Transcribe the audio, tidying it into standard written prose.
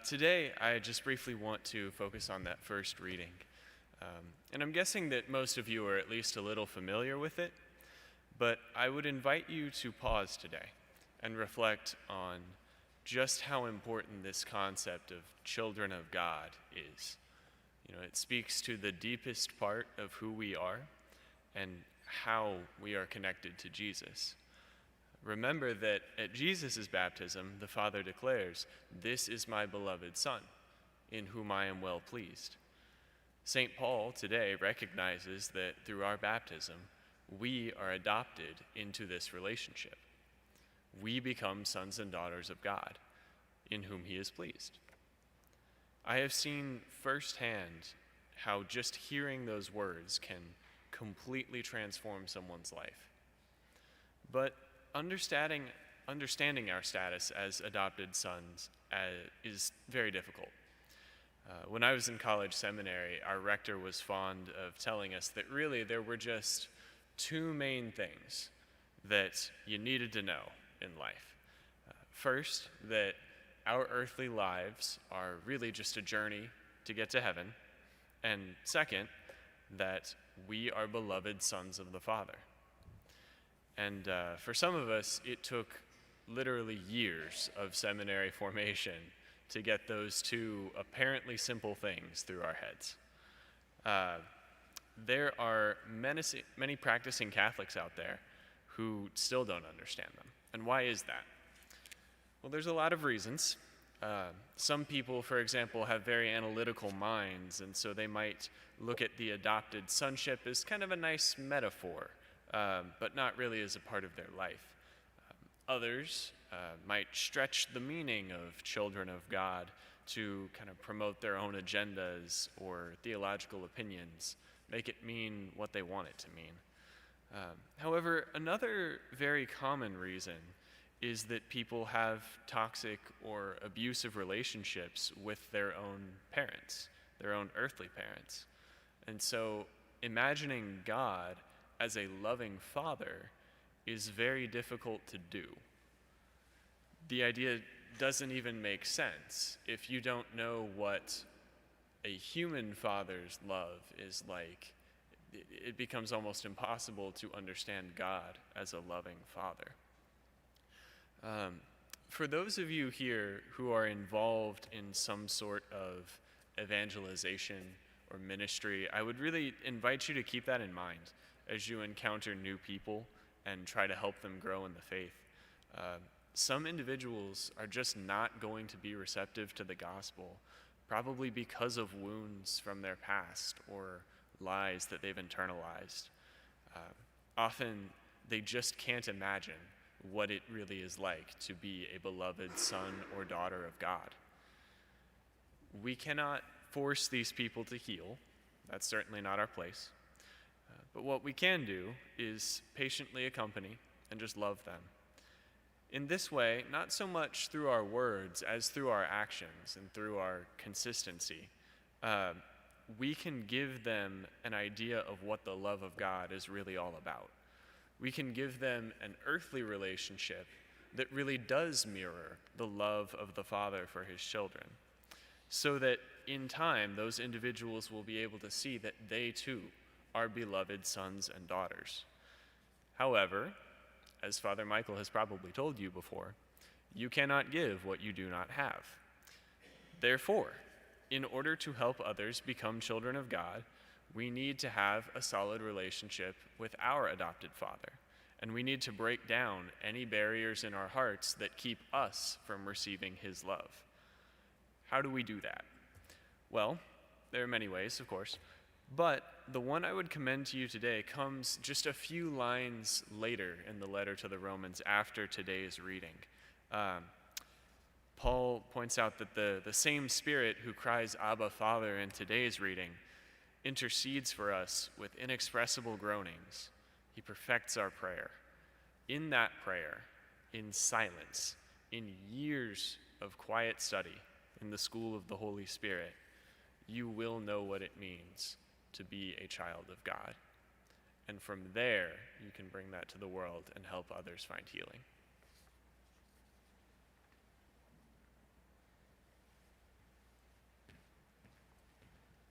Today, I just briefly want to focus on that first reading. And I'm guessing that most of you are at least a little familiar with it, but I would invite you to pause today and reflect on just how important this concept of children of God is. You know, it speaks to the deepest part of who we are and how we are connected to Jesus. Remember that at Jesus' baptism, the Father declares, "This is my beloved Son, in whom I am well pleased." St. Paul today recognizes that through our baptism, we are adopted into this relationship. We become sons and daughters of God, in whom he is pleased. I have seen firsthand how just hearing those words can completely transform someone's life. But understanding our status as adopted sons is very difficult. When I was in college seminary, our rector was fond of telling us that really there were just two main things that you needed to know in life. First, that our earthly lives are really just a journey to get to heaven. And second, that we are beloved sons of the Father. And for some of us, it took literally years of seminary formation to get those two apparently simple things through our heads. There are many practicing Catholics out there who still don't understand them. And why is that? Well, there's a lot of reasons. Some people, for example, have very analytical minds, and so they might look at the adopted sonship as kind of a nice metaphor, but not really as a part of their life. Others might stretch the meaning of children of God to kind of promote their own agendas or theological opinions, make it mean what they want it to mean. However, another very common reason is that people have toxic or abusive relationships with their own parents, their own earthly parents. And so imagining God as a loving father is very difficult to do. The idea doesn't even make sense if you don't know what a human father's love is like. It becomes almost impossible to understand God as a loving father. For those of you here who are involved in some sort of evangelization or ministry, I would really invite you to keep that in mind as you encounter new people and try to help them grow in the faith. Some individuals are just not going to be receptive to the gospel, probably because of wounds from their past or lies that they've internalized. Often they just can't imagine what it really is like to be a beloved son or daughter of God. We cannot force these people to heal. That's certainly not our place. But what we can do is patiently accompany and just love them. In this way, not so much through our words as through our actions and through our consistency, we can give them an idea of what the love of God is really all about. We can give them an earthly relationship that really does mirror the love of the Father for his children, so that in time, those individuals will be able to see that they too are beloved sons and daughters. However, as Father Michael has probably told you before, you cannot give what you do not have. Therefore, in order to help others become children of God, we need to have a solid relationship with our adopted Father, and we need to break down any barriers in our hearts that keep us from receiving his love. How do we do that? Well, there are many ways, of course, but the one I would commend to you today comes just a few lines later in the letter to the Romans after today's reading. Paul points out that the same Spirit who cries, "Abba, Father," in today's reading intercedes for us with inexpressible groanings. He perfects our prayer. In that prayer, in silence, in years of quiet study in the school of the Holy Spirit, you will know what it means to be a child of God. And from there, you can bring that to the world and help others find healing.